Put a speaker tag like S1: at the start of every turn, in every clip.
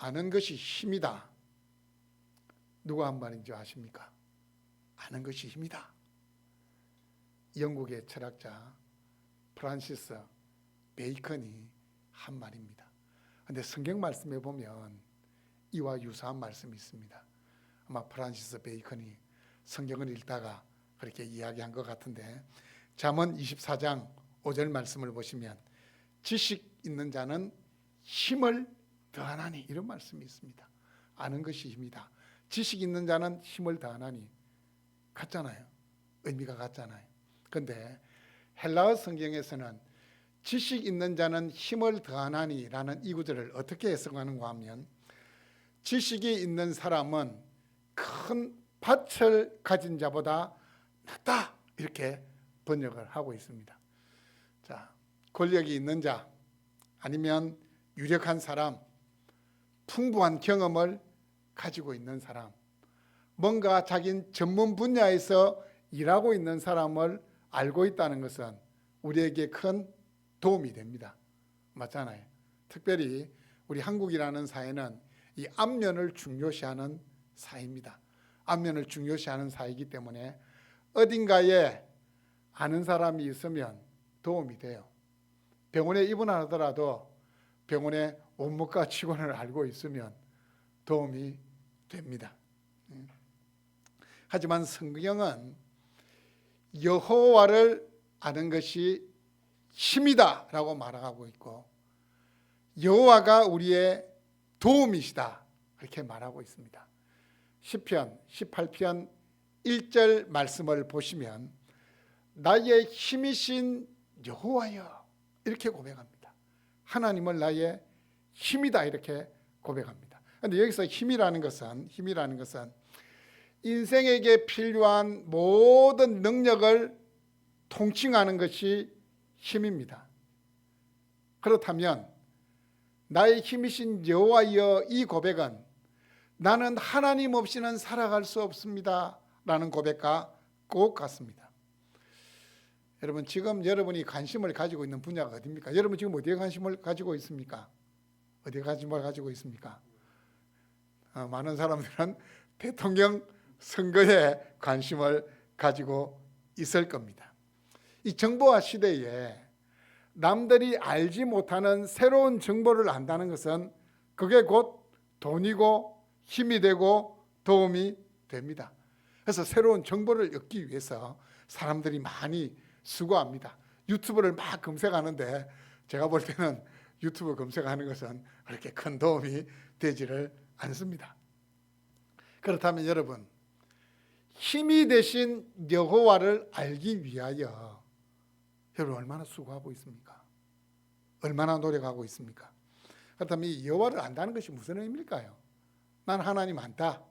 S1: 아는 것이 힘이다. 누가 한 말인지 아십니까? 아는 것이 힘이다. 영국의 철학자 프란시스 베이컨이 한 말입니다. 그런데 성경 말씀에 보면 이와 유사한 말씀이 있습니다. 아마 프란시스 베이컨이 성경을 읽다가 그렇게 이야기한 것 같은데, 잠언 24장 5절 말씀을 보시면 지식 있는 자는 힘을 더하나니, 이런 말씀이 있습니다. 아는 것이 힘이다. 지식 있는 자는 힘을 더하나니, 같잖아요. 의미가 같잖아요. 그런데 헬라어 성경에서는 지식 있는 자는 힘을 더하나니 라는 이 구절을 어떻게 해석하는가 하면, 지식이 있는 사람은 큰 밭을 가진 자보다 낫다, 이렇게 번역을 하고 있습니다. 자, 권력이 있는 자, 아니면 유력한 사람, 풍부한 경험을 가지고 있는 사람, 뭔가 자기 전문 분야에서 일하고 있는 사람을 알고 있다는 것은 우리에게 큰 도움이 됩니다. 맞잖아요. 특별히 우리 한국이라는 사회는 이 안면을 중요시하는 사회입니다. 안면을 중요시하는 사회이기 때문에 어딘가에 아는 사람이 있으면 도움이 돼요. 병원에 입원하더라도 병원에 원무과 직원을 알고 있으면 도움이 됩니다. 하지만 성경은 여호와를 아는 것이 힘이다 라고 말하고 있고, 여호와가 우리의 도움이시다, 그렇게 말하고 있습니다. 시편 18편 1절 말씀을 보시면 나의 힘이신 여호와여, 이렇게 고백합니다. 하나님을 나의 힘이다, 이렇게 고백합니다. 그런데 여기서 힘이라는 것은 인생에게 필요한 모든 능력을 통칭하는 것이 힘입니다. 그렇다면 나의 힘이신 여호와여, 이 고백은 나는 하나님 없이는 살아갈 수 없습니다 라는 고백과 꼭 같습니다. 여러분, 지금 여러분이 관심을 가지고 있는 분야가 어디입니까? 여러분 지금 어디에 관심을 가지고 있습니까? 어디에 관심을 가지고 있습니까? 많은 사람들은 대통령 선거에 관심을 가지고 있을 겁니다. 이 정보화 시대에 남들이 알지 못하는 새로운 정보를 안다는 것은 그게 곧 돈이고 힘이 되고 도움이 됩니다. 그래서 새로운 정보를 얻기 위해서 사람들이 많이 수고합니다. 유튜브를 막 검색하는데 제가 볼 때는 유튜브 검색하는 것은 그렇게 큰 도움이 되지를 않습니다. 그렇다면 여러분, 힘이 되신 여호와를 알기 위하여 여러분 얼마나 수고하고 있습니까? 얼마나 노력하고 있습니까? 그렇다면 이 여호와를 안다는 것이 무슨 의미일까요? 난 하나님 안다.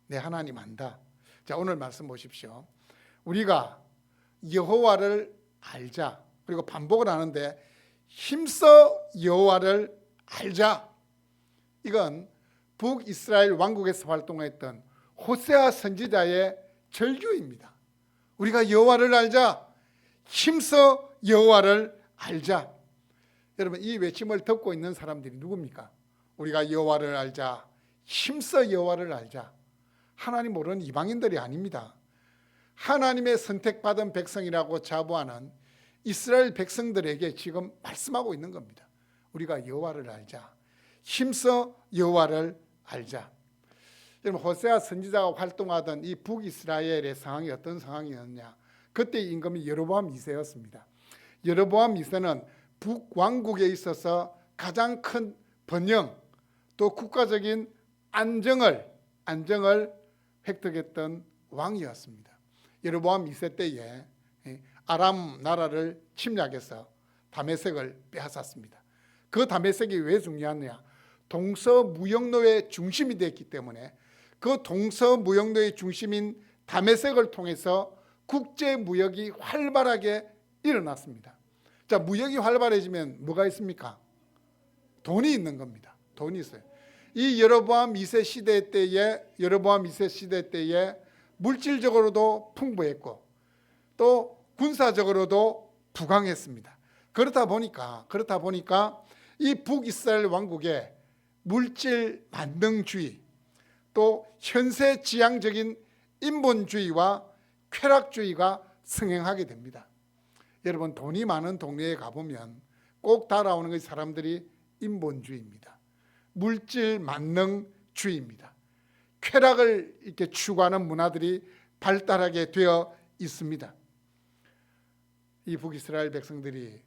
S1: 내 하나님 안다. 자, 오늘 말씀 보십시오. 우리가 여호와를 알자. 그리고 반복을 하는데 힘써 여호와를 알자. 이건 북이스라엘 왕국에서 활동했던 호세아 선지자의 절규입니다. 우리가 여호와를 알자. 힘써 여호와를 알자. 여러분, 이 외침을 듣고 있는 사람들이 누굽니까? 우리가 여호와를 알자. 힘써 여호와를 알자. 하나님 모르는 이방인들이 아닙니다. 하나님의 선택받은 백성이라고 자부하는 이스라엘 백성들에게 지금 말씀하고 있는 겁니다. 우리가 여호와를 알자. 힘써 여호와를 알자. 여러분, 호세아 선지자가 활동하던 이 북이스라엘의 상황이 어떤 상황이었냐? 그때 임금이 여로보암 2세였습니다. 여로보암 2세는 북왕국에 있어서 가장 큰 번영, 또 국가적인 안정을 획득했던 왕이었습니다. 여로보암 2세 때에 아람 나라를 침략해서 다메섹을 빼앗았습니다. 그 다메섹이 왜 중요하냐? 동서무역로의 중심이 됐기 때문에 그 동서무역로의 중심인 다메섹을 통해서 국제무역이 활발하게 일어났습니다. 자, 무역이 활발해지면 뭐가 있습니까? 돈이 있는 겁니다. 돈이 있어요. 이 여로보암 2세 시대 때에 물질적으로도 풍부했고 또 군사적으로도 부강했습니다. 그렇다 보니까 이 북이스라엘 왕국에 물질 만능주의, 또 현세지향적인 인본주의와 쾌락주의가 성행하게 됩니다. 여러분, 돈이 많은 동네에 가보면 꼭 따라오는 것이 사람들이 인본주의입니다. 물질 만능주의입니다. 쾌락을 이렇게 추구하는 문화들이 발달하게 되어 있습니다. 이 북이스라엘 백성들이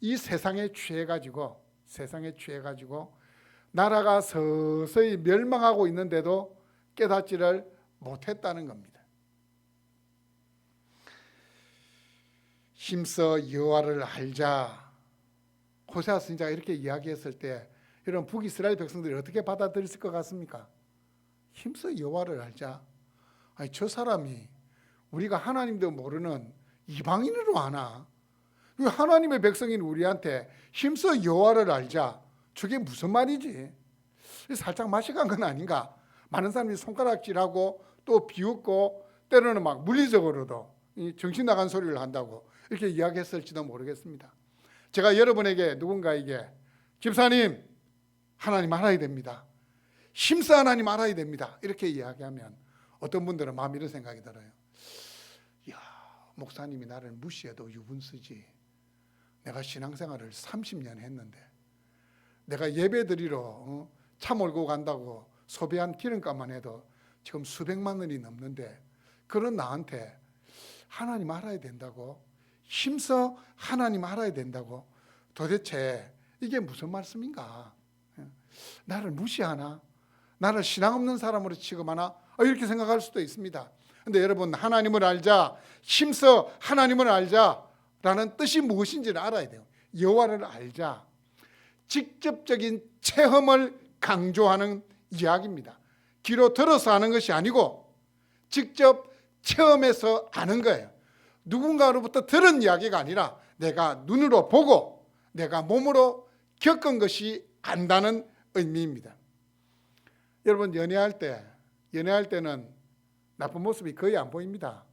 S1: 이 세상에 취해가지고 나라가 서서히 멸망하고 있는데도 깨닫지를 못했다는 겁니다. 힘써 여호와를 알자. 호세아 선지자가 이렇게 이야기했을 때 여러분, 북이스라엘 백성들이 어떻게 받아들였을 것 같습니까? 힘써 여호와를 알자. 아니, 저 사람이 우리가 하나님도 모르는 이방인으로 아나? 하나님의 백성인 우리한테 힘써 여호와를 알자. 저게 무슨 말이지? 살짝 맛이 간 건 아닌가? 많은 사람들이 손가락질하고 또 비웃고 때로는 막 물리적으로도 정신 나간 소리를 한다고 이렇게 이야기했을지도 모르겠습니다. 제가 여러분에게 누군가에게 집사님, 하나님 알아야 됩니다. 힘써 하나님 알아야 됩니다. 이렇게 이야기하면 어떤 분들은 마음 이런 생각이 들어요. 이야, 목사님이 나를 무시해도 유분수지. 내가 신앙생활을 30년 했는데 내가 예배드리러 차 몰고 간다고 소비한 기름값만 해도 지금 수백만 원이 넘는데 그런 나한테 하나님 알아야 된다고, 힘써 하나님 알아야 된다고, 도대체 이게 무슨 말씀인가? 나를 무시하나? 나를 신앙 없는 사람으로 취급하나? 이렇게 생각할 수도 있습니다. 그런데 여러분, 하나님을 알자, 힘써 하나님을 알자라는 뜻이 무엇인지를 알아야 돼요. 여호와를 알자, 직접적인 체험을 강조하는 이야기입니다. 귀로 들어서 아는 것이 아니고 직접 체험해서 아는 거예요. 누군가로부터 들은 이야기가 아니라 내가 눈으로 보고 내가 몸으로 겪은 것이 안다는 의미입니다. 여러분, 연애할 때는 나쁜 모습이 거의 안 보입니다.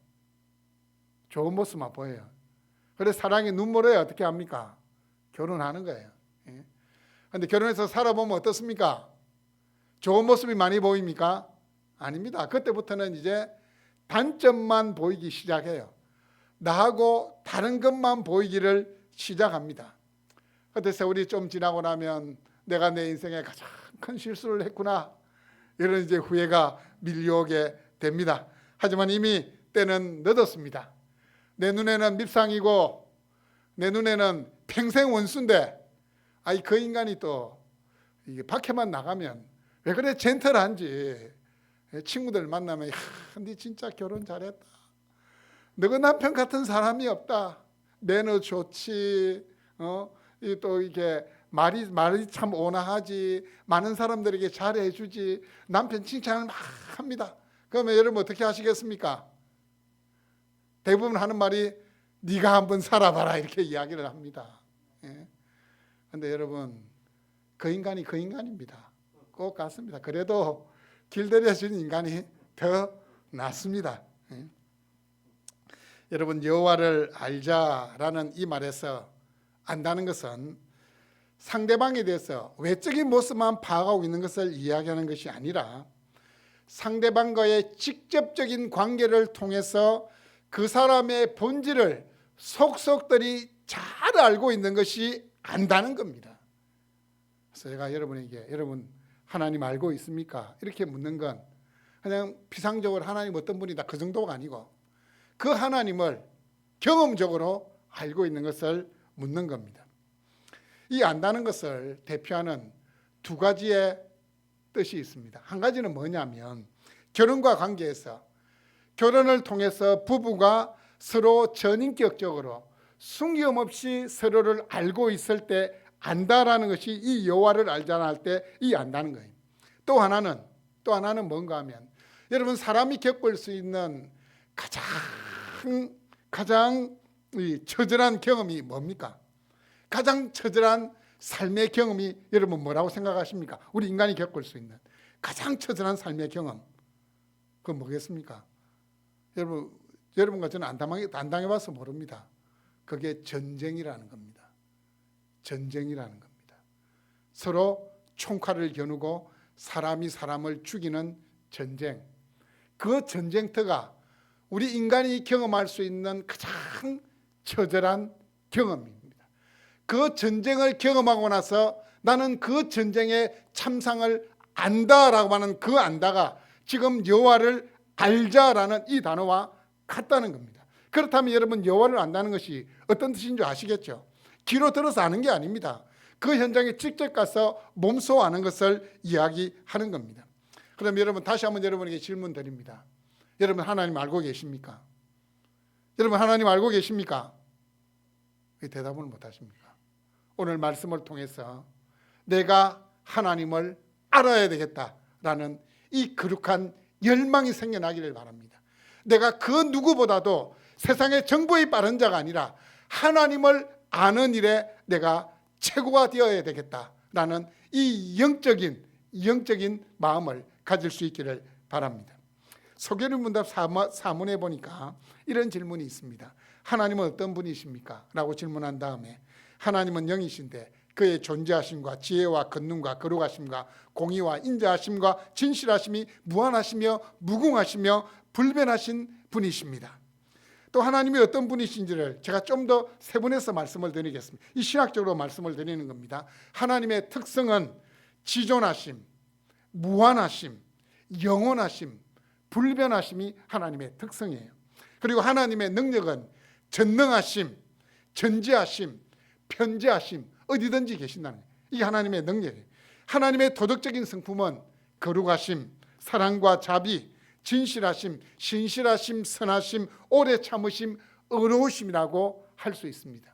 S1: 좋은 모습만 보여요. 그래서 사랑이 눈물어야 어떻게 합니까? 결혼하는 거예요. 그런데 결혼해서 살아보면 어떻습니까? 좋은 모습이 많이 보입니까? 아닙니다. 그때부터는 이제 단점만 보이기 시작해요. 나하고 다른 것만 보이기를 시작합니다. 그때 세월이 좀 지나고 나면 내가 내 인생에 가장 큰 실수를 했구나, 이런 이제 후회가 밀려오게 됩니다. 하지만 이미 때는 늦었습니다. 내 눈에는 밉상이고 내 눈에는 평생 원수인데, 그 인간이 또 이게 밖에만 나가면 왜 그래 젠틀한지, 친구들 만나면 네 진짜 결혼 잘했다, 너가 남편 같은 사람이 없다, 매너 좋지, 또 이게 말이 참 온화하지, 많은 사람들에게 잘해주지, 남편 칭찬을 막 합니다. 그러면 여러분 어떻게 하시겠습니까? 대부분 하는 말이 네가 한번 살아봐라, 이렇게 이야기를 합니다. 그런데 여러분, 그 인간이 그 인간입니다. 꼭 같습니다. 그래도 길들여진 인간이 더 낫습니다. 여러분, 여호와를 알자라는 이 말에서 안다는 것은 상대방에 대해서 외적인 모습만 파악하고 있는 것을 이야기하는 것이 아니라 상대방과의 직접적인 관계를 통해서 그 사람의 본질을 속속들이 잘 알고 있는 것이 안다는 겁니다. 그래서 제가 여러분에게 여러분 하나님 알고 있습니까? 이렇게 묻는 건 그냥 피상적으로 하나님 어떤 분이다, 그 정도가 아니고 그 하나님을 경험적으로 알고 있는 것을 묻는 겁니다. 이 안다는 것을 대표하는 두 가지의 뜻이 있습니다. 한 가지는 뭐냐면 결혼과 관계에서 결혼을 통해서 부부가 서로 전인격적으로 숨김없이 서로를 알고 있을 때 안다라는 것이 이 여호와를 알자는 할 때 이 안다는 거예요. 또 하나는 뭔가 하면 여러분, 사람이 겪을 수 있는 가장 처절한 경험이 뭡니까? 가장 처절한 삶의 경험이 여러분 뭐라고 생각하십니까? 우리 인간이 겪을 수 있는 가장 처절한 삶의 경험, 그건 뭐겠습니까? 여러분과 저는 안 당해봐서 모릅니다. 그게 전쟁이라는 겁니다. 전쟁이라는 겁니다. 서로 총칼을 겨누고 사람이 사람을 죽이는 전쟁, 그 전쟁터가 우리 인간이 경험할 수 있는 가장 처절한 경험입니다. 그 전쟁을 경험하고 나서 나는 그 전쟁의 참상을 안다라고 하는 그 안다가 지금 여호와를 알자라는 이 단어와 같다는 겁니다. 그렇다면 여러분, 여호와를 안다는 것이 어떤 뜻인 줄 아시겠죠? 귀로 들어서 아는 게 아닙니다. 그 현장에 직접 가서 몸소 아는 것을 이야기하는 겁니다. 그럼 여러분, 다시 한번 여러분에게 질문 드립니다. 여러분, 하나님 알고 계십니까? 여러분, 하나님 알고 계십니까? 왜 대답을 못 하십니까? 오늘 말씀을 통해서 내가 하나님을 알아야 되겠다라는 이 거룩한 열망이 생겨나기를 바랍니다. 내가 그 누구보다도 세상의 정보에 빠른 자가 아니라 하나님을 아는 일에 내가 최고가 되어야 되겠다라는 이 영적인 마음을 가질 수 있기를 바랍니다. 소개는 문답 사문에 보니까 이런 질문이 있습니다. 하나님은 어떤 분이십니까? 라고 질문한 다음에 하나님은 영이신데 그의 존재하심과 지혜와 권능과 거룩하심과 공의와 인자하심과 진실하심이 무한하시며 무궁하시며 불변하신 분이십니다. 또 하나님이 어떤 분이신지를 제가 좀 더 세분해서 말씀을 드리겠습니다. 이 신학적으로 말씀을 드리는 겁니다. 하나님의 특성은 지존하심, 무한하심, 영원하심, 불변하심이 하나님의 특성이에요. 그리고 하나님의 능력은 전능하심, 전지하심, 편재하심, 어디든지 계신다는 거예요. 이게 하나님의 능력이에요. 하나님의 도덕적인 성품은 거룩하심, 사랑과 자비, 진실하심, 신실하심, 선하심, 오래 참으심, 의로우심이라고 할 수 있습니다.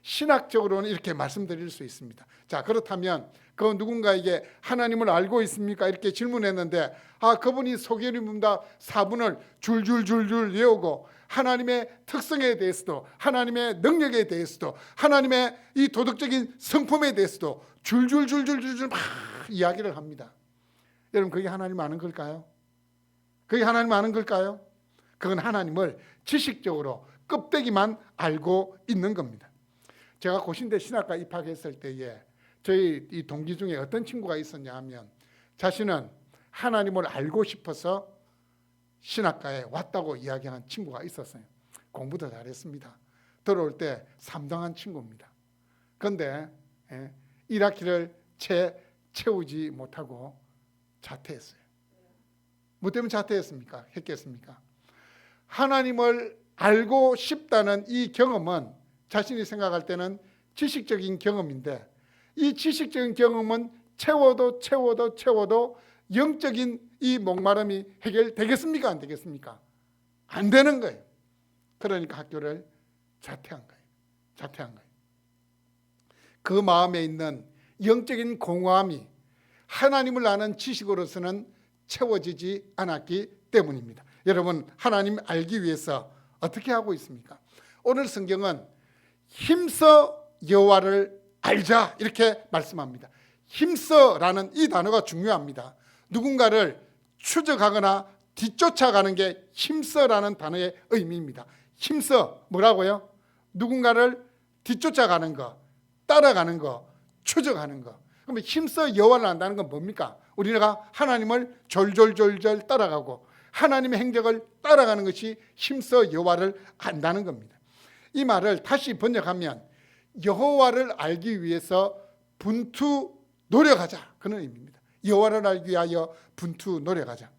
S1: 신학적으로는 이렇게 말씀드릴 수 있습니다. 자, 그렇다면 그 누군가에게 하나님을 알고 있습니까? 이렇게 질문했는데 그분이 소개문답 4분을 줄줄줄줄 외우고 하나님의 특성에 대해서도 하나님의 능력에 대해서도 하나님의 이 도덕적인 성품에 대해서도 줄줄줄줄줄 막 이야기를 합니다. 여러분, 그게 하나님 아는 걸까요? 그게 하나님 아는 걸까요? 그건 하나님을 지식적으로 껍데기만 알고 있는 겁니다. 제가 고신대 신학과 입학했을 때에 저희 이 동기 중에 어떤 친구가 있었냐 하면 자신은 하나님을 알고 싶어서 신학과에 왔다고 이야기하는 친구가 있었어요. 공부도 잘했습니다. 들어올 때 3등한 친구입니다. 그런데 1학기를 채우지 못하고 자퇴했어요. 뭐 때문에 자퇴했습니까? 했겠습니까? 하나님을 알고 싶다는 이 경험은 자신이 생각할 때는 지식적인 경험인데 이 지식적인 경험은 채워도 영적인 이 목마름이 해결되겠습니까? 안 되겠습니까? 안 되는 거예요. 그러니까 학교를 자퇴한 거예요. 그 마음에 있는 영적인 공허함이 하나님을 아는 지식으로서는 채워지지 않았기 때문입니다. 여러분, 하나님 알기 위해서 어떻게 하고 있습니까? 오늘 성경은 힘써 여호와를 알자 이렇게 말씀합니다. 힘써라는 이 단어가 중요합니다. 누군가를 추적하거나 뒤쫓아가는 게 힘써라는 단어의 의미입니다. 힘써 뭐라고요? 누군가를 뒤쫓아가는 거, 따라가는 거, 추적하는 거. 그러면 힘써 여호와를 안다는 건 뭡니까? 우리가 하나님을 졸졸졸졸 따라가고 하나님의 행적을 따라가는 것이 힘써 여호와를 안다는 겁니다. 이 말을 다시 번역하면 여호와를 알기 위해서 분투 노력하자, 그런 의미입니다. 여호와를 알기 위하여 분투 노력하자.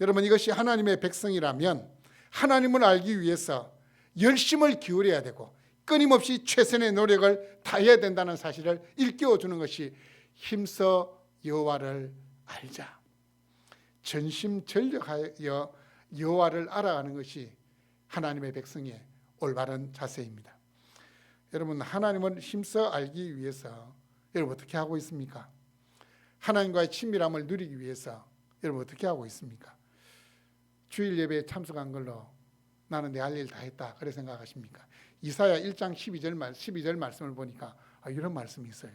S1: 여러분, 이것이 하나님의 백성이라면 하나님을 알기 위해서 열심을 기울여야 되고 끊임없이 최선의 노력을 다해야 된다는 사실을 일깨워주는 것이 힘써 여호와를 알자. 전심전력하여 여호와를 알아가는 것이 하나님의 백성의 올바른 자세입니다. 여러분, 하나님을 힘써 알기 위해서 여러분 어떻게 하고 있습니까? 하나님과의 친밀함을 누리기 위해서 여러분 어떻게 하고 있습니까? 주일 예배에 참석한 걸로 나는 내 할 일 다 했다, 그래 생각하십니까? 이사야 1장 12절 말씀을 보니까 이런 말씀이 있어요.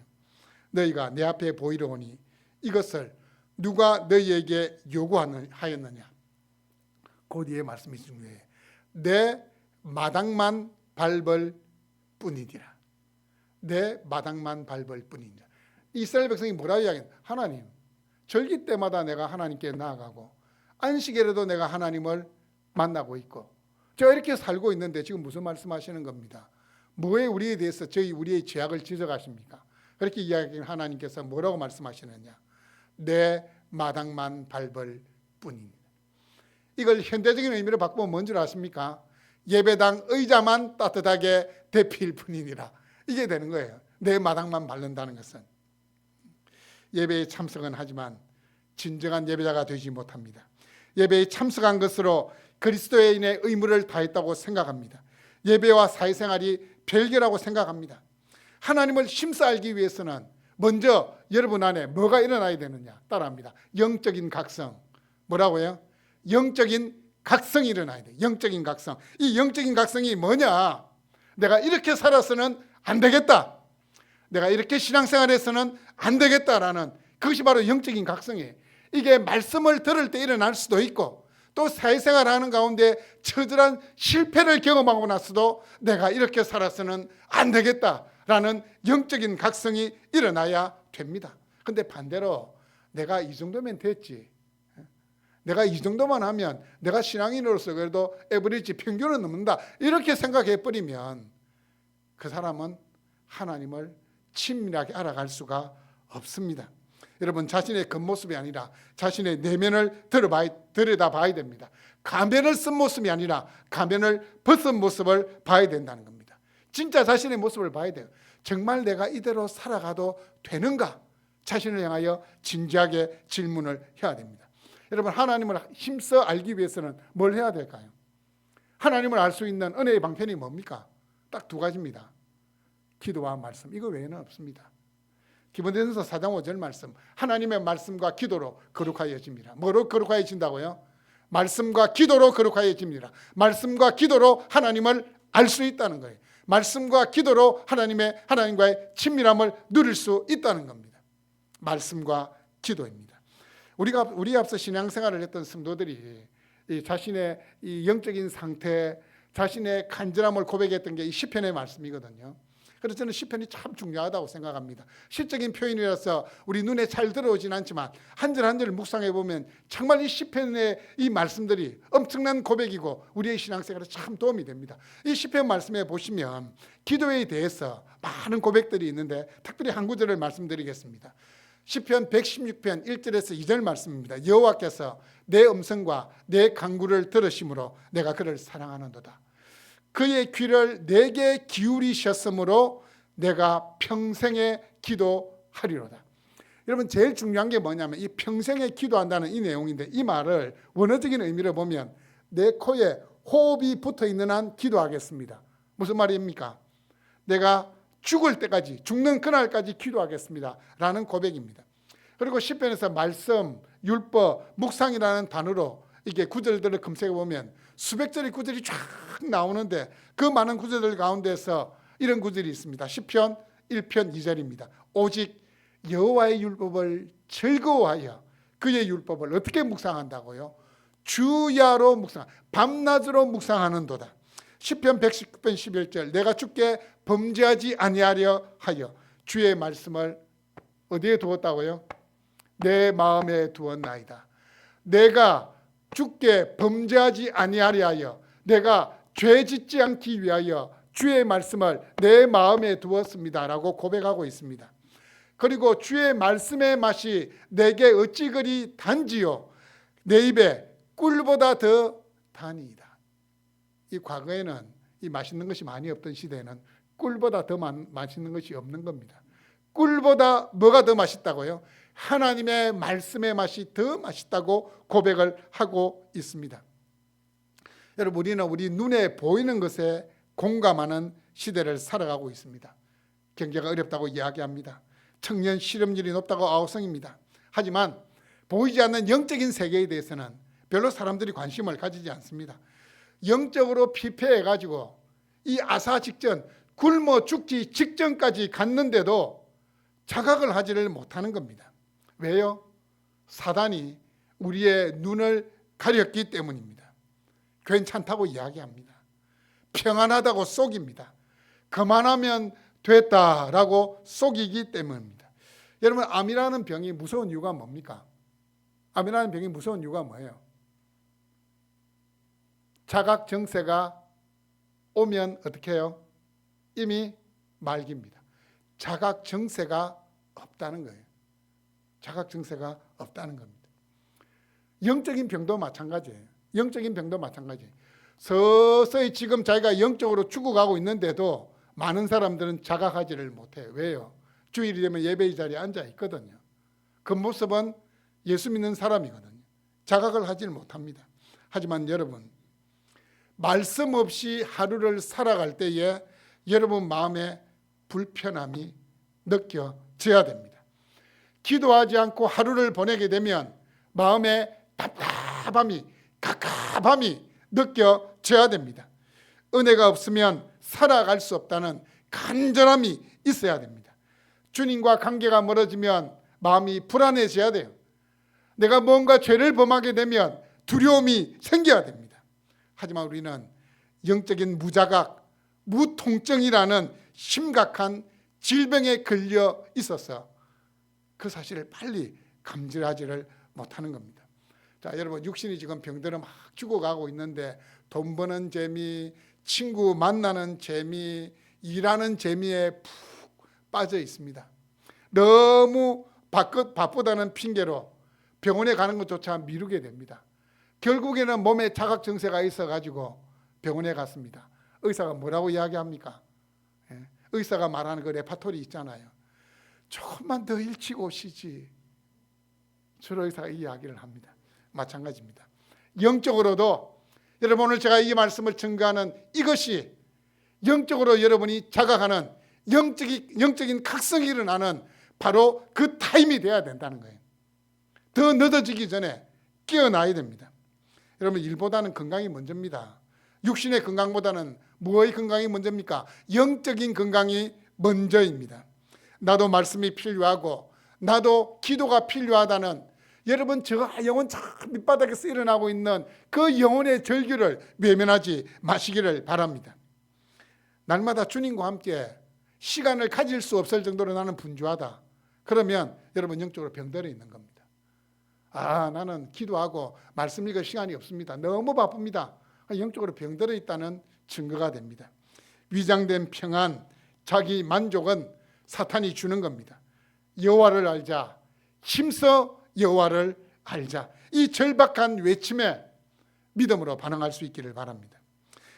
S1: 너희가 내 앞에 보이러 오니 이것을 누가 너희에게 요구하였느냐? 그 뒤에 말씀이 중요해요. 내 마당만 밟을 뿐이니라. 내 마당만 밟을 뿐이니라. 이스라엘 백성이 뭐라 이야기해요? 하나님, 절기 때마다 내가 하나님께 나아가고 안식일에도 내가 하나님을 만나고 있고 제가 이렇게 살고 있는데 지금 무슨 말씀하시는 겁니다? 뭐에 우리에 대해서 우리의 죄악을 지적하십니까? 그렇게 이야기하는 하나님께서 뭐라고 말씀하시느냐? 내 마당만 밟을 뿐입니다. 이걸 현대적인 의미로 바꾸면 뭔지 아십니까? 예배당 의자만 따뜻하게 데필 뿐이니라. 이게 되는 거예요. 내 마당만 밟는다는 것은. 예배에 참석은 하지만 진정한 예배자가 되지 못합니다. 예배에 참석한 것으로 그리스도인의 의무를 다했다고 생각합니다. 예배와 사회생활이 별개라고 생각합니다. 하나님을 심사 알기 위해서는 먼저 여러분 안에 뭐가 일어나야 되느냐? 따라합니다. 영적인 각성. 뭐라고요? 영적인 각성이 일어나야 돼요. 영적인 각성. 이 영적인 각성이 뭐냐? 내가 이렇게 살아서는 안 되겠다. 내가 이렇게 신앙생활해서는 안 되겠다라는 그것이 바로 영적인 각성이에요. 이게 말씀을 들을 때 일어날 수도 있고 또 사회생활하는 가운데 처절한 실패를 경험하고 나서도 내가 이렇게 살아서는 안 되겠다라는 영적인 각성이 일어나야 됩니다. 그런데 반대로 내가 이 정도면 됐지, 내가 이 정도만 하면 내가 신앙인으로서 그래도 에버리지 평균은 넘는다 이렇게 생각해버리면 그 사람은 하나님을 친밀하게 알아갈 수가 없습니다. 여러분, 자신의 겉모습이 아니라 자신의 내면을 들여다봐야 됩니다. 가면을 쓴 모습이 아니라 가면을 벗은 모습을 봐야 된다는 겁니다. 진짜 자신의 모습을 봐야 돼요. 정말 내가 이대로 살아가도 되는가? 자신을 향하여 진지하게 질문을 해야 됩니다. 여러분, 하나님을 힘써 알기 위해서는 뭘 해야 될까요? 하나님을 알 수 있는 은혜의 방편이 뭡니까? 딱 두 가지입니다. 기도와 말씀. 이거 외에는 없습니다. 디모데전서 4장 5절 말씀. 하나님의 말씀과 기도로 거룩하여집니다. 뭐로 거룩하여진다고요? 말씀과 기도로 거룩하여집니다. 말씀과 기도로 하나님을 알 수 있다는 거예요. 말씀과 기도로 하나님과의 친밀함을 누릴 수 있다는 겁니다. 말씀과 기도입니다. 우리 앞서 신앙생활을 했던 성도들이 이 자신의 이 영적인 상태, 자신의 간절함을 고백했던 게 이 시편의 말씀이거든요. 그래서 저는 시편이 참 중요하다고 생각합니다. 시적인 표현이라서 우리 눈에 잘 들어오진 않지만 한 절 한 절을 묵상해 보면 정말 이 시편의 이 말씀들이 엄청난 고백이고 우리의 신앙생활에 참 도움이 됩니다. 이 시편 말씀에 보시면 기도에 대해서 많은 고백들이 있는데 특별히 한 구절을 말씀드리겠습니다. 시편 116편 1절에서 2절 말씀입니다. 여호와께서 내 음성과 내 간구를 들으심으로 내가 그를 사랑하는도다. 그의 귀를 내게 기울이셨으므로 내가 평생에 기도하리로다. 여러분, 제일 중요한 게 뭐냐면 이 평생에 기도한다는 이 내용인데 이 말을 원어적인 의미를 보면 내 코에 호흡이 붙어있는 한 기도하겠습니다. 무슨 말입니까? 내가 죽을 때까지, 죽는 그날까지 기도하겠습니다 라는 고백입니다. 그리고 시편에서 말씀, 율법, 묵상이라는 단어로 이게 구절들을 검색해 보면 수백 절의 구절이 쫙 나오는데 그 많은 구절들 가운데서 이런 구절이 있습니다. 시편 1편 2절입니다. 오직 여호와의 율법을 즐거워하여 그의 율법을 어떻게 묵상한다고요? 주야로 묵상, 밤낮으로 묵상하는도다. 시편 119편 11절 내가 주께 범죄하지 아니하려 하여 주의 말씀을 어디에 두었다고요? 내 마음에 두었나이다. 내가 주께 범죄하지 아니하려 하여 내가 죄 짓지 않기 위하여 주의 말씀을 내 마음에 두었습니다 라고 고백하고 있습니다. 그리고 주의 말씀의 맛이 내게 어찌 그리 단지요 내 입에 꿀보다 더 다니이다. 이 과거에는 이 맛있는 것이 많이 없던 시대에는 꿀보다 더 맛있는 것이 없는 겁니다. 꿀보다 뭐가 더 맛있다고요? 하나님의 말씀의 맛이 더 맛있다고 고백을 하고 있습니다. 여러분, 우리는 우리 눈에 보이는 것에 공감하는 시대를 살아가고 있습니다. 경제가 어렵다고 이야기합니다. 청년 실업률이 높다고 아우성입니다. 하지만 보이지 않는 영적인 세계에 대해서는 별로 사람들이 관심을 가지지 않습니다. 영적으로 피폐해가지고 이 아사 직전, 굶어 죽지 직전까지 갔는데도 자각을 하지를 못하는 겁니다. 왜요? 사단이 우리의 눈을 가렸기 때문입니다. 괜찮다고 이야기합니다. 평안하다고 속입니다. 그만하면 됐다라고 속이기 때문입니다. 여러분, 암이라는 병이 무서운 이유가 뭡니까? 암이라는 병이 무서운 이유가 뭐예요? 자각정세가 오면 어떻게 해요? 이미 말기입니다. 자각정세가 없다는 거예요. 자각정세가 없다는 겁니다. 영적인 병도 마찬가지예요. 영적인 병도 마찬가지예요. 서서히 지금 자기가 영적으로 죽어가고 있는데도 많은 사람들은 자각하지를 못해요. 왜요? 주일이 되면 예배의 자리에 앉아 있거든요. 그 모습은 예수 믿는 사람이거든요. 자각을 하지 못합니다. 하지만 여러분, 말씀 없이 하루를 살아갈 때에 여러분 마음에 불편함이 느껴져야 됩니다. 기도하지 않고 하루를 보내게 되면 마음에 답답함이, 갑갑함이 느껴져야 됩니다. 은혜가 없으면 살아갈 수 없다는 간절함이 있어야 됩니다. 주님과 관계가 멀어지면 마음이 불안해져야 돼요. 내가 뭔가 죄를 범하게 되면 두려움이 생겨야 됩니다. 하지만 우리는 영적인 무자각, 무통증이라는 심각한 질병에 걸려 있어서 그 사실을 빨리 감지하지를 못하는 겁니다. 자, 여러분, 육신이 지금 병들어 막 죽어가고 있는데 돈 버는 재미, 친구 만나는 재미, 일하는 재미에 푹 빠져 있습니다. 너무 바쁘다는 핑계로 병원에 가는 것조차 미루게 됩니다. 결국에는 몸에 자각증세가 있어가지고 병원에 갔습니다. 의사가 뭐라고 이야기합니까? 의사가 말하는 그 레파토리 있잖아요. 조금만 더 일찍 오시지. 주로 의사가 이 이야기를 합니다. 마찬가지입니다. 영적으로도 여러분, 오늘 제가 이 말씀을 증거하는 이것이 영적으로 여러분이 자각하는 영적인 각성이 일어나는 바로 그 타임이 돼야 된다는 거예요. 더 늦어지기 전에 깨어나야 됩니다. 여러분, 일보다는 건강이 먼저입니다. 육신의 건강보다는 무엇의 건강이 먼저입니까? 영적인 건강이 먼저입니다. 나도 말씀이 필요하고 나도 기도가 필요하다는 여러분, 저 영혼 저 밑바닥에서 일어나고 있는 그 영혼의 절규를 외면하지 마시기를 바랍니다. 날마다 주님과 함께 시간을 가질 수 없을 정도로 나는 분주하다. 그러면 여러분, 영적으로 병들어 있는 겁니다. 나는 기도하고 말씀 읽을 시간이 없습니다. 너무 바쁩니다. 영적으로 병들어 있다는 증거가 됩니다. 위장된 평안, 자기 만족은 사탄이 주는 겁니다. 여호와를 알자, 힘써 여호와를 알자. 이 절박한 외침에 믿음으로 반응할 수 있기를 바랍니다.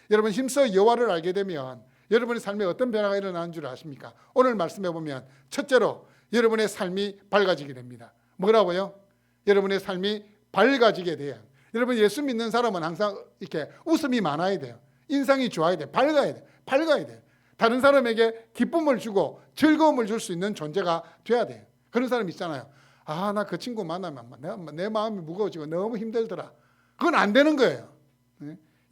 S1: 여러분, 힘써 여호와를 알게 되면 여러분의 삶에 어떤 변화가 일어나는 줄 아십니까? 오늘 말씀해 보면 첫째로 여러분의 삶이 밝아지게 됩니다. 뭐라고요? 여러분의 삶이 밝아지게 돼요. 여러분, 예수 믿는 사람은 항상 이렇게 웃음이 많아야 돼요. 인상이 좋아야 돼요. 밝아야 돼요. 밝아야 돼요. 다른 사람에게 기쁨을 주고 즐거움을 줄 수 있는 존재가 돼야 돼요. 그런 사람 있잖아요. 나 그 친구 만나면 내 마음이 무거워지고 너무 힘들더라. 그건 안 되는 거예요.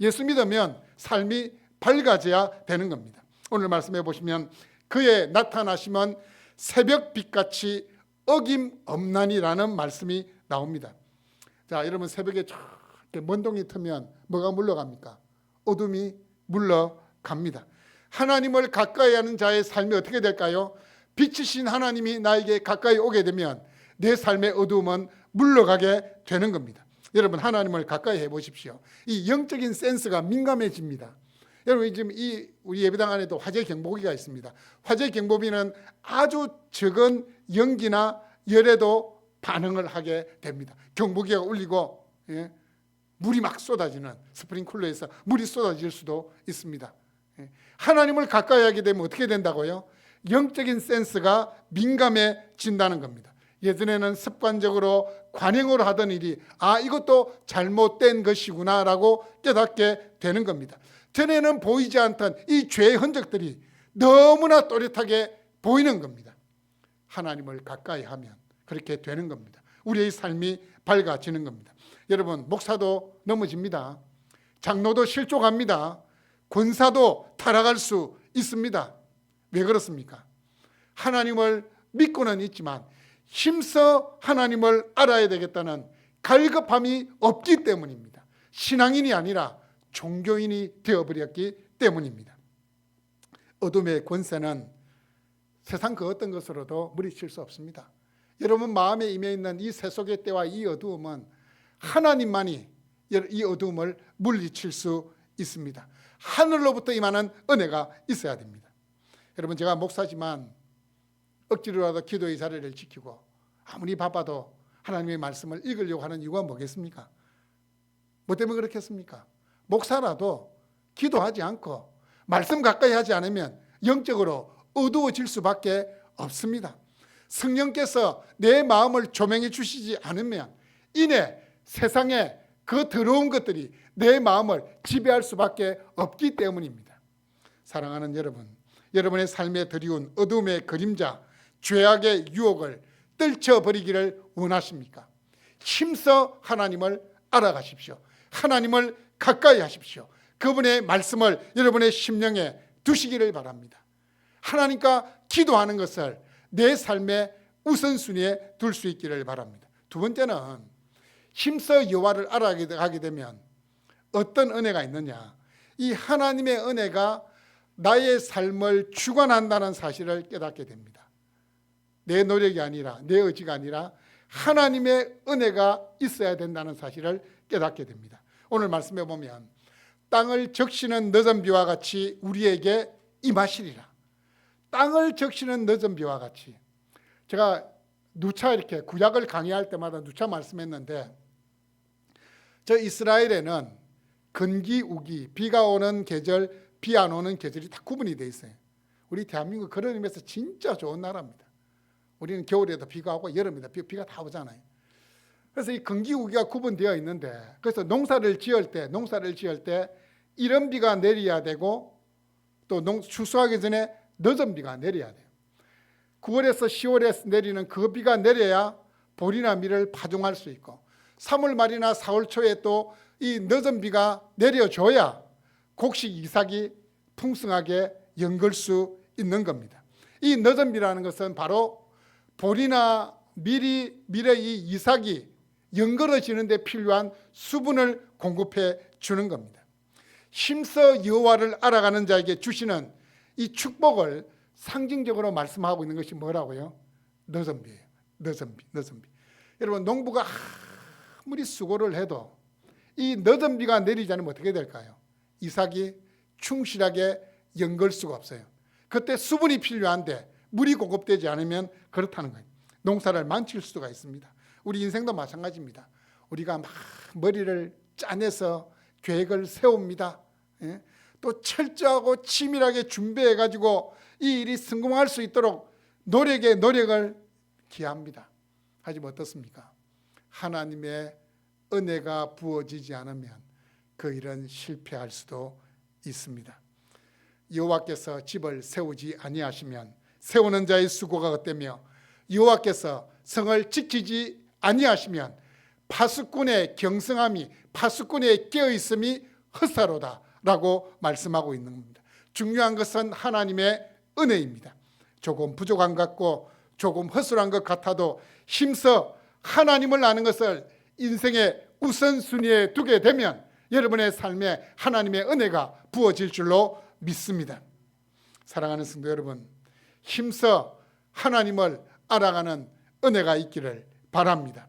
S1: 예수 믿으면 삶이 밝아져야 되는 겁니다. 오늘 말씀해 보시면 그의 나타나시면 새벽빛같이 어김없나니라는 말씀이 나옵니다. 자, 여러분, 새벽에 먼동이 트면 뭐가 물러갑니까? 어둠이 물러갑니다. 하나님을 가까이 하는 자의 삶이 어떻게 될까요? 빛이신 하나님이 나에게 가까이 오게 되면 내 삶의 어두움은 물러가게 되는 겁니다. 여러분, 하나님을 가까이 해보십시오. 이 영적인 센스가 민감해집니다. 여러분, 지금 우리 예배당 안에도 화재 경보기가 있습니다. 화재 경보기는 아주 적은 연기나 열에도 반응을 하게 됩니다. 경보기가 울리고 물이 막 쏟아지는, 스프링클러에서 물이 쏟아질 수도 있습니다. 하나님을 가까이 하게 되면 어떻게 된다고요? 영적인 센스가 민감해진다는 겁니다. 예전에는 습관적으로 관행으로 하던 일이 이것도 잘못된 것이구나 라고 깨닫게 되는 겁니다. 전에는 보이지 않던 이 죄의 흔적들이 너무나 또렷하게 보이는 겁니다. 하나님을 가까이 하면 그렇게 되는 겁니다. 우리의 삶이 밝아지는 겁니다. 여러분, 목사도 넘어집니다. 장로도 실족합니다. 권사도 타락할 수 있습니다. 왜 그렇습니까? 하나님을 믿고는 있지만 힘써 하나님을 알아야 되겠다는 갈급함이 없기 때문입니다. 신앙인이 아니라 종교인이 되어버렸기 때문입니다. 어둠의 권세는 세상 그 어떤 것으로도 물리칠 수 없습니다. 여러분 마음에 임해 있는 이 세속의 때와 이 어두움은 하나님만이 이 어두움을 물리칠 수 있습니다. 하늘로부터 임하는 은혜가 있어야 됩니다. 여러분, 제가 목사지만 억지로라도 기도의 자리를 지키고 아무리 바빠도 하나님의 말씀을 읽으려고 하는 이유가 뭐겠습니까? 뭐 때문에 그렇겠습니까? 목사라도 기도하지 않고 말씀 가까이 하지 않으면 영적으로 어두워질 수밖에 없습니다. 성령께서 내 마음을 조명해 주시지 않으면 이내 세상에 그 더러운 것들이 내 마음을 지배할 수밖에 없기 때문입니다. 사랑하는 여러분, 여러분의 삶에 드리운 어둠의 그림자, 죄악의 유혹을 떨쳐버리기를 원하십니까? 힘써 하나님을 알아가십시오. 하나님을 가까이 하십시오. 그분의 말씀을 여러분의 심령에 두시기를 바랍니다. 하나님과 기도하는 것을 내 삶의 우선순위에 둘 수 있기를 바랍니다. 두 번째는 힘써 여호와를 알아가게 되면 어떤 은혜가 있느냐, 이 하나님의 은혜가 나의 삶을 주관한다는 사실을 깨닫게 됩니다. 내 노력이 아니라, 내 의지가 아니라 하나님의 은혜가 있어야 된다는 사실을 깨닫게 됩니다. 오늘 말씀해 보면 땅을 적시는 늦은 비와 같이 우리에게 임하시리라. 땅을 적시는 늦은 비와 같이. 제가 누차 이렇게 구약을 강의할 때마다 누차 말씀했는데, 저 이스라엘에는 건기, 우기, 비가 오는 계절, 비 안 오는 계절이 다 구분이 돼 있어요. 우리 대한민국 그런 의미에서 진짜 좋은 나라입니다. 우리는 겨울에도 비가 오고 여름에도 비가 다 오잖아요. 그래서 이 건기, 우기가 구분되어 있는데, 그래서 농사를 지을 때 이른 비가 내려야 되고 또 추수하기 전에 늦은 비가 내려야 돼요. 9월에서 10월에 내리는 그 비가 내려야 보리나 밀을 파종할 수 있고, 3월 말이나 4월 초에 또 이 늦은 비가 내려줘야 곡식 이삭이 풍성하게 연걸 수 있는 겁니다. 이 늦은 비라는 것은 바로 보리나 밀의 이 이삭이 연걸어지는 데 필요한 수분을 공급해 주는 겁니다. 힘써 여호와를 알아가는 자에게 주시는 이 축복을 상징적으로 말씀하고 있는 것이 뭐라고요? 늦은 비예요. 늦은 비. 여러분, 농부가 아무리 수고를 해도 이 늦은 비가 내리지 않으면 어떻게 될까요? 이삭이 충실하게 연걸 수가 없어요. 그때 수분이 필요한데 물이 공급되지 않으면 그렇다는 거예요. 농사를 망칠 수가 있습니다. 우리 인생도 마찬가지입니다. 우리가 막 머리를 짜내서 계획을 세웁니다. 또 철저하고 치밀하게 준비해가지고 이 일이 성공할 수 있도록 노력을 기합니다. 하지만 어떻습니까? 하나님의 은혜가 부어지지 않으면 그 일은 실패할 수도 있습니다. 여호와께서 집을 세우지 아니하시면 세우는 자의 수고가 헛되며, 여호와께서 성을 지키지 아니하시면 파수꾼의 경성함이, 파수꾼의 깨어있음이 헛사로다 라고 말씀하고 있는 겁니다. 중요한 것은 하나님의 은혜입니다. 조금 부족한 것 같고 조금 허술한 것 같아도 힘써 하나님을 아는 것을 인생의 우선순위에 두게 되면 여러분의 삶에 하나님의 은혜가 부어질 줄로 믿습니다. 사랑하는 성도 여러분, 힘써 하나님을 알아가는 은혜가 있기를 바랍니다.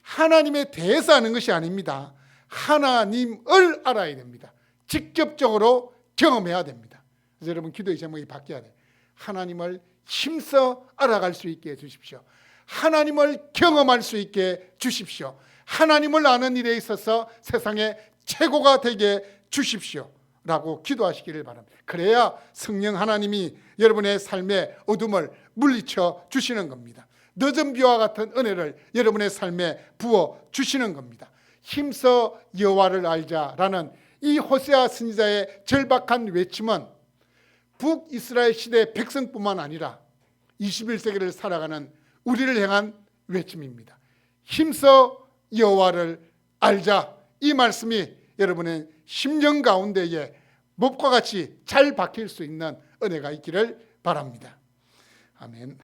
S1: 하나님에 대해서 아는 것이 아닙니다. 하나님을 알아야 됩니다. 직접적으로 경험해야 됩니다. 그래서 여러분, 기도의 제목이 바뀌어야 돼요. 하나님을 힘써 알아갈 수 있게 해주십시오. 하나님을 경험할 수 있게 주십시오. 하나님을 아는 일에 있어서 세상의 최고가 되게 주십시오 라고 기도하시기를 바랍니다. 그래야 성령 하나님이 여러분의 삶의 어둠을 물리쳐 주시는 겁니다. 늦은 비와 같은 은혜를 여러분의 삶에 부어 주시는 겁니다. 힘써 여호와를 알자라는 이 호세아 선지자의 절박한 외침은 북이스라엘 시대 백성뿐만 아니라 21세기를 살아가는 우리를 향한 외침입니다. 힘써 여호와를 알자. 이 말씀이 여러분의 심령 가운데에 몹과 같이 잘 박힐 수 있는 은혜가 있기를 바랍니다. 아멘.